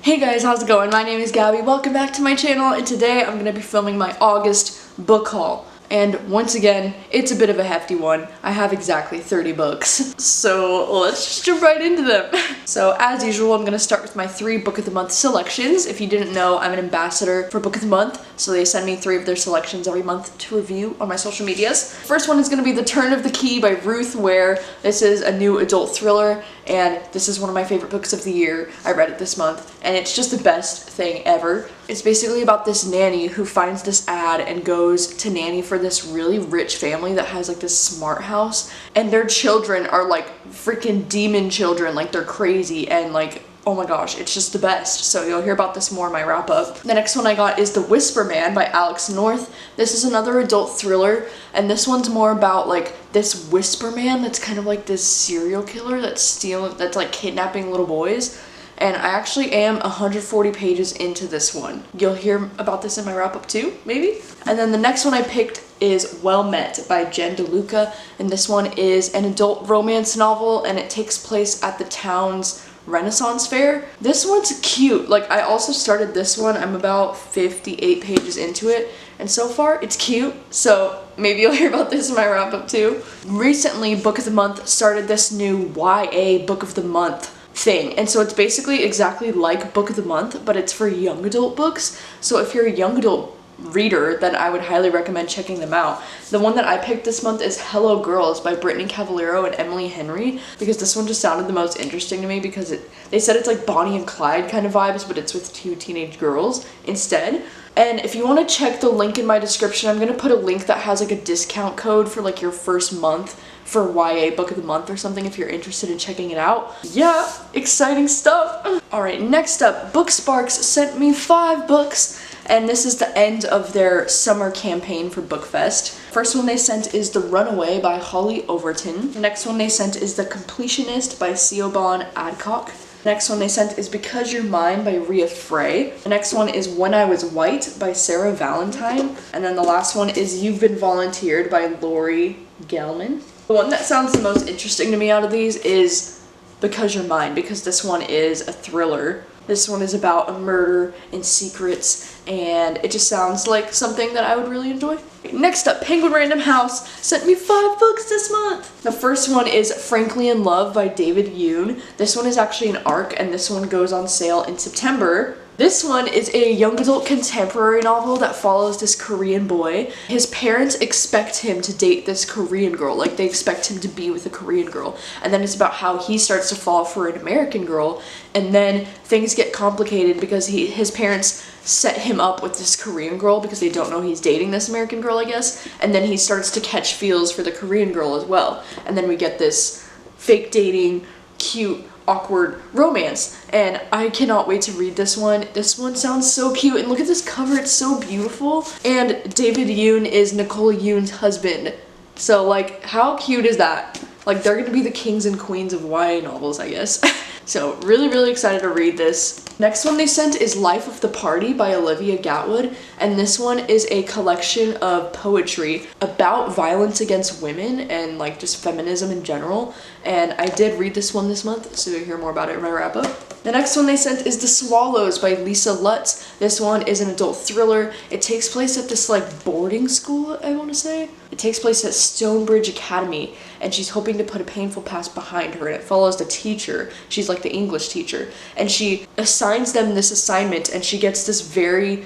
Hey guys, how's it going? My name is Gabby. Welcome back to my channel, and today I'm going to be filming my August book haul. And once again, it's a bit of a hefty one. I have exactly 30 books. So let's just jump right into them. So as usual, I'm going to start with my 3 Book of the Month selections. If you didn't know, I'm an ambassador for Book of the Month, so they send me 3 of their selections every month to review on my social medias. First one is going to be The Turn of the Key by Ruth Ware. This is a new adult thriller, and this is one of my favorite books of the year. I read it this month, and it's just the best thing ever. It's basically about this nanny who finds this ad and goes to nanny for this really rich family that has like this smart house, and their children are like freaking demon children, like they're crazy, and like, oh my gosh, it's just the best. So you'll hear about this more in my wrap up. The next one I got is The Whisper Man by Alex North. This is another adult thriller, and this one's more about like this whisper man that's kind of like this serial killer that's like kidnapping little boys. And I actually am 140 pages into this one. You'll hear about this in my wrap up too, maybe? And then the next one I picked is Well Met by Jen DeLuca, and this one is an adult romance novel, and it takes place at the town's Renaissance fair. This one's cute. Like, I also started this one. I'm about 58 pages into it, and so far it's cute. So maybe you'll hear about this in my wrap up too. Recently, Book of the Month started this new YA Book of the Month thing, and so it's basically exactly like Book of the Month, but it's for young adult books. So if you're a young adult reader, then I would highly recommend checking them out. The one that I picked this month is Hello Girls by Brittany Cavallero and Emily Henry, because this one just sounded the most interesting to me, because they said it's like Bonnie and Clyde kind of vibes, but it's with 2 teenage girls instead. And if you want to check the link in my description, I'm going to put a link that has like a discount code for like your first month for YA Book of the Month or something if you're interested in checking it out. Yeah, exciting stuff. Alright, next up, Booksparks sent me 5 books, and this is the end of their summer campaign for BookFest. First one they sent is The Runaway by Holly Overton. The next one they sent is The Completionist by Siobhan Adcock. The next one they sent is Because You're Mine by Rhea Frey. The next one is When I Was White by Sarah Valentine. And then the last one is You've Been Volunteered by Lori Gelman. The one that sounds the most interesting to me out of these is Because You're Mine, because this one is a thriller. This one is about a murder and secrets, and it just sounds like something that I would really enjoy. Next up, Penguin Random House sent me 5 books this month. The first one is Frankly in Love by David Yoon. This one is actually an arc, and this one goes on sale in September. This one is a young adult contemporary novel that follows this Korean boy. His parents expect him to date this Korean girl, like they expect him to be with a Korean girl. And then it's about how he starts to fall for an American girl, and then things get complicated because his parents set him up with this Korean girl because they don't know he's dating this American girl, I guess. And then he starts to catch feels for the Korean girl as well. And then we get this fake dating, cute, awkward romance, and I cannot wait to read this one. This one sounds so cute, and look at this cover, it's so beautiful. And David Yoon is Nicole Yoon's husband, so like, how cute is that? Like, they're gonna be the kings and queens of YA novels, I guess. So really excited to read this. Next one they sent is Life of the Party by Olivia Gatwood, and this one is a collection of poetry about violence against women and like just feminism in general, and I did read this one this month, so you'll hear more about it in my wrap up. The next one they sent is The Swallows by Lisa Lutz. This one is an adult thriller. It takes place at this like boarding school, I want to say. It takes place at Stonebridge Academy, and she's hoping to put a painful past behind her, and it follows the teacher. She's like the English teacher, and she assigns them this assignment, and she gets this very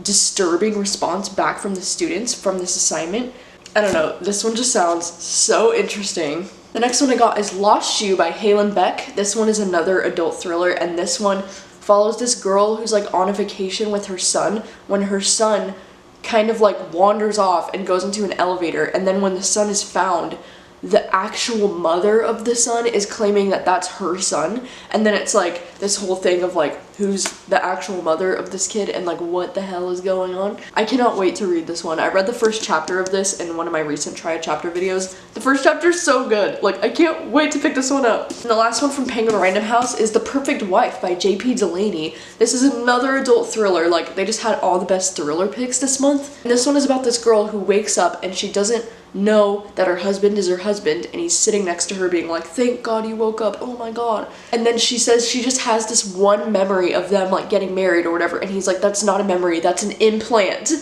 disturbing response back from the students from this assignment. I don't know, this one just sounds so interesting. The next one I got is Lost Shoe by Halen Beck. This one is another adult thriller, and this one follows this girl who's like on a vacation with her son when her son kind of like wanders off and goes into an elevator, and then when the son is found, the actual mother of the son is claiming that that's her son, and then it's like this whole thing of like who's the actual mother of this kid and like what the hell is going on. I cannot wait to read this one. I read the first chapter of this in one of my recent try a chapter videos. The first chapter is so good. Like, I can't wait to pick this one up. And the last one from Penguin Random House is The Perfect Wife by JP Delaney. This is another adult thriller. Like, they just had all the best thriller picks this month. And this one is about this girl who wakes up and she doesn't know that her husband is her husband, and he's sitting next to her being like, thank God you woke up, oh my God. And then she says she just has this one memory of them like getting married or whatever, and he's like, that's not a memory, that's an implant.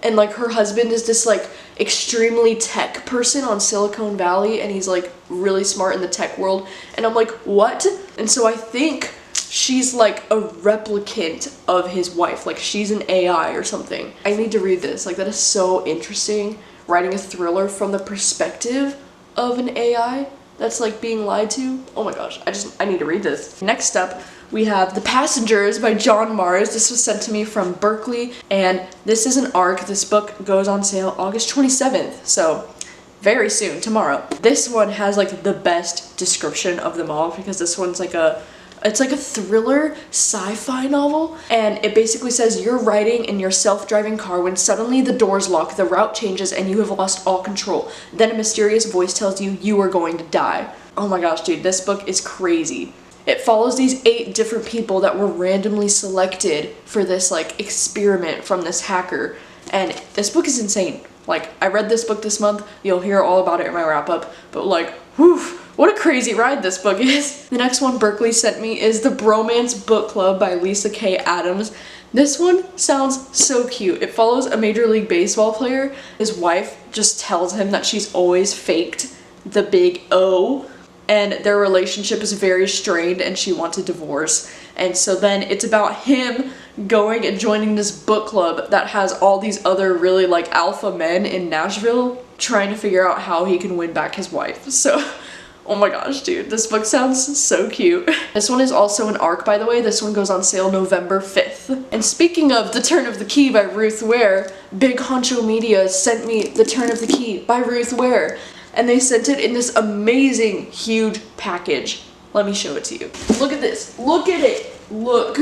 And like her husband is this like extremely tech person on Silicon Valley, and he's like really smart in the tech world, and I'm like, what? And so I think she's like a replicant of his wife, like she's an AI or something. I need to read this, like that is so interesting, writing a thriller from the perspective of an AI that's like being lied to. Oh my gosh, I need to read this. Next up, we have The Passengers by John Mars. This was sent to me from Berkeley, and this is an ARC. This book goes on sale August 27th, so very soon, tomorrow. This one has like the best description of them all, because this one's like it's like a thriller sci-fi novel, and it basically says you're riding in your self-driving car when suddenly the doors lock, the route changes, and you have lost all control. Then a mysterious voice tells you you are going to die. Oh my gosh, dude, this book is crazy. It follows these 8 different people that were randomly selected for this like experiment from this hacker, and this book is insane. Like, I read this book this month, you'll hear all about it in my wrap-up, but like, whew, what a crazy ride this book is. The next one Berkeley sent me is The Bromance Book Club by Lisa K. Adams. This one sounds so cute. It follows a Major League Baseball player. His wife just tells him that she's always faked the big O, and their relationship is very strained and she wants a divorce. And so then it's about him going and joining this book club that has all these other really like alpha men in Nashville, trying to figure out how he can win back his wife. So oh my gosh, dude, this book sounds so cute. This one is also an ARC, by the way. This one goes on sale November 5th. And speaking of The Turn of the Key by Ruth Ware, Big Honcho Media sent me The Turn of the Key by Ruth Ware, and they sent it in this amazing, huge package. Let me show it to you. Look at this. Look at it. Look.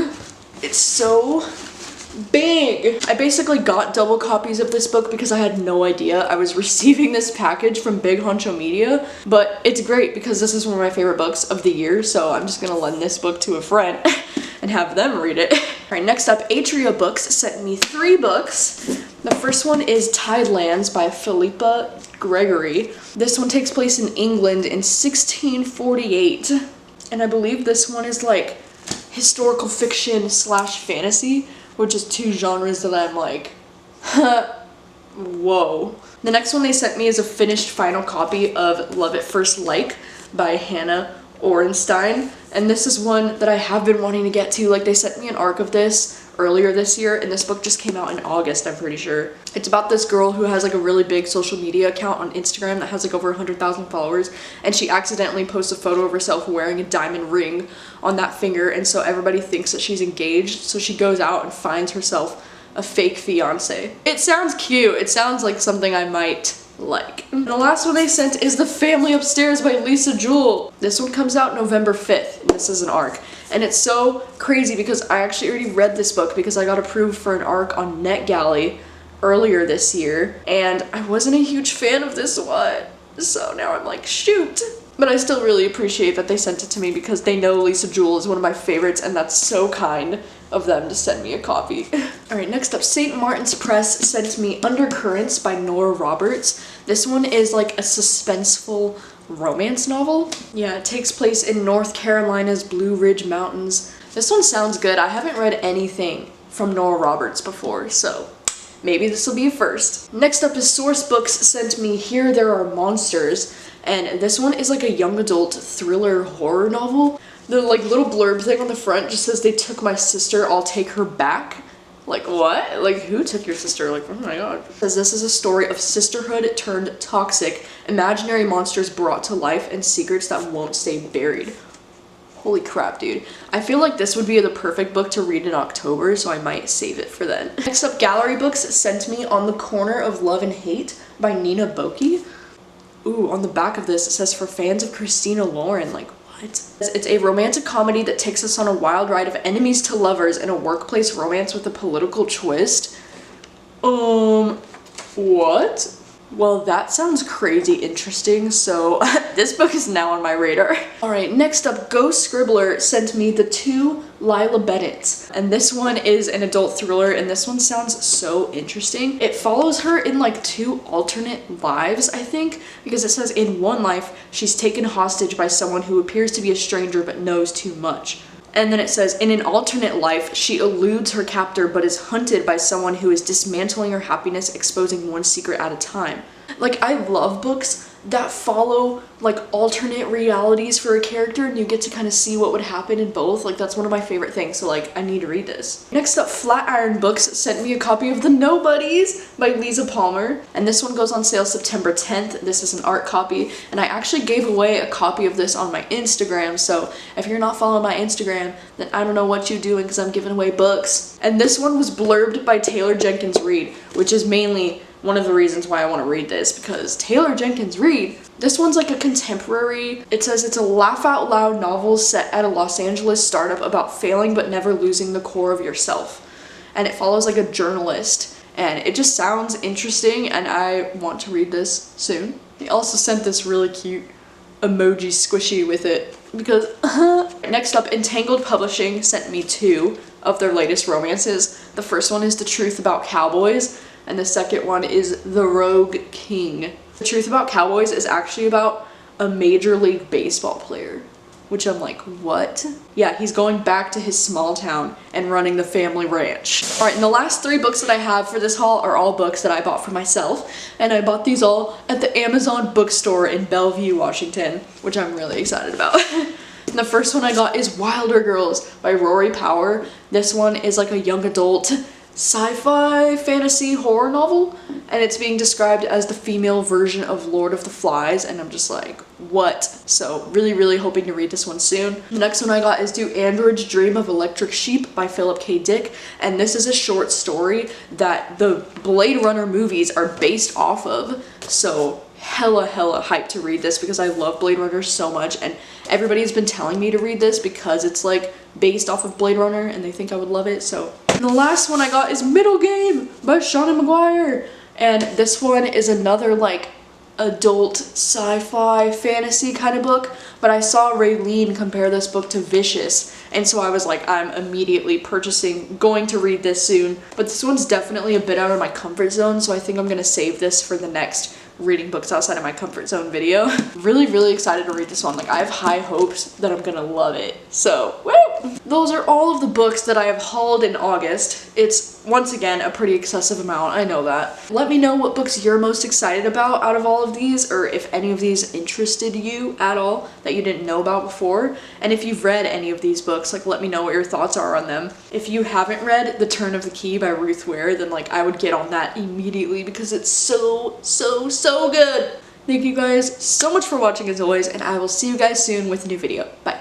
It's so big. I basically got double copies of this book because I had no idea I was receiving this package from Big Honcho Media, but it's great because this is one of my favorite books of the year, so I'm just gonna lend this book to a friend and have them read it. Alright, next up, Atria Books sent me 3 books. The first one is Tidelands by Philippa Gregory. This one takes place in England in 1648, and I believe this one is like historical fiction / fantasy, which is 2 genres that I'm like, whoa. The next one they sent me is a finished final copy of Love at First Like by Hannah Orenstein, and this is one that I have been wanting to get to. Like, they sent me an ARC of this earlier this year, and this book just came out in August, I'm pretty sure. It's about this girl who has like a really big social media account on Instagram that has like over 100,000 followers, and she accidentally posts a photo of herself wearing a diamond ring on that finger, and so everybody thinks that she's engaged, so she goes out and finds herself a fake fiance. It sounds cute. It sounds like something I might like. And the last one they sent is The Family Upstairs by Lisa Jewell. This one comes out November 5th, and this is an ARC. And it's so crazy because I actually already read this book because I got approved for an ARC on NetGalley earlier this year, and I wasn't a huge fan of this one, so now I'm like, shoot. But I still really appreciate that they sent it to me because they know Lisa Jewell is one of my favorites, and that's so kind of them to send me a copy. Alright, next up, St. Martin's Press sent me Undercurrents by Nora Roberts. This one is like a suspenseful romance novel. Yeah, it takes place in North Carolina's Blue Ridge Mountains. This one sounds good. I haven't read anything from Nora Roberts before, so maybe this will be a first. Next up is Source Books sent me Here There Are Monsters, and this one is like a young adult thriller horror novel. The like little blurb thing on the front just says, they took my sister, I'll take her back. Like, what? Like, who took your sister? Like, oh my god. It says this is a story of sisterhood turned toxic, imaginary monsters brought to life, and secrets that won't stay buried. Holy crap, dude. I feel like this would be the perfect book to read in October, so I might save it for then. Next up, Gallery Books sent me On the Corner of Love and Hate by Nina Boki. Ooh, on the back of this it says for fans of Christina Lauren. Like, what? It's a romantic comedy that takes us on a wild ride of enemies to lovers in a workplace romance with a political twist. What? Well, that sounds crazy interesting, so this book is now on my radar. Alright, next up, Ghost Scribbler sent me The Two Lila Bennetts, and this one is an adult thriller, and this one sounds so interesting. It follows her in like 2 alternate lives, I think, because it says in one life, she's taken hostage by someone who appears to be a stranger but knows too much. And then it says, in an alternate life, she eludes her captor but is hunted by someone who is dismantling her happiness, exposing one secret at a time. Like, I love books that follow, like, alternate realities for a character, and you get to kind of see what would happen in both. Like, that's one of my favorite things, so, like, I need to read this. Next up, Flatiron Books sent me a copy of The Nobodies by Lisa Palmer, and this one goes on sale September 10th. This is an art copy, and I actually gave away a copy of this on my Instagram, so if you're not following my Instagram, then I don't know what you're doing, because I'm giving away books. And this one was blurbed by Taylor Jenkins Reid, which is mainly one of the reasons why I want to read this, because Taylor Jenkins Reid, this one's like a contemporary. It says it's a laugh out loud novel set at a Los Angeles startup about failing but never losing the core of yourself. And it follows like a journalist, and it just sounds interesting, and I want to read this soon. They also sent this really cute emoji squishy with it, because Next up, Entangled Publishing sent me 2 of their latest romances. The first one is The Truth About Cowboys, and the second one is The Rogue King. The Truth About Cowboys is actually about a Major League Baseball player, which I'm like, what? Yeah, he's going back to his small town and running the family ranch. All right, and the last 3 books that I have for this haul are all books that I bought for myself, and I bought these all at the Amazon bookstore in Bellevue, Washington, which I'm really excited about. And the first one I got is Wilder Girls by Rory Power. This one is like a young adult sci-fi fantasy horror novel, and it's being described as the female version of Lord of the Flies, and I'm just like, what? So really hoping to read this one soon. The next one I got is Do Androids Dream of Electric Sheep by Philip K. Dick, and this is a short story that the Blade Runner movies are based off of, so hella hyped to read this because I love Blade Runner so much, and everybody's been telling me to read this because it's like based off of Blade Runner and they think I would love it. So, and the last one I got is Middle Game by Shauna McGuire, and this one is another like adult sci-fi fantasy kind of book, but I saw Raylene compare this book to Vicious, and so I was like, I'm immediately going to read this soon. But this one's definitely a bit out of my comfort zone, so I think I'm gonna save this for the next reading books outside of my comfort zone video. Really excited to read this one. Like, I have high hopes that I'm gonna love it. So, woo! Those are all of the books that I have hauled in August. It's, once again, a pretty excessive amount, I know that. Let me know what books you're most excited about out of all of these, or if any of these interested you at all that you didn't know about before. And if you've read any of these books, like, let me know what your thoughts are on them. If you haven't read The Turn of the Key by Ruth Ware, then like I would get on that immediately because it's so good. Thank you guys so much for watching as always, and I will see you guys soon with a new video. Bye.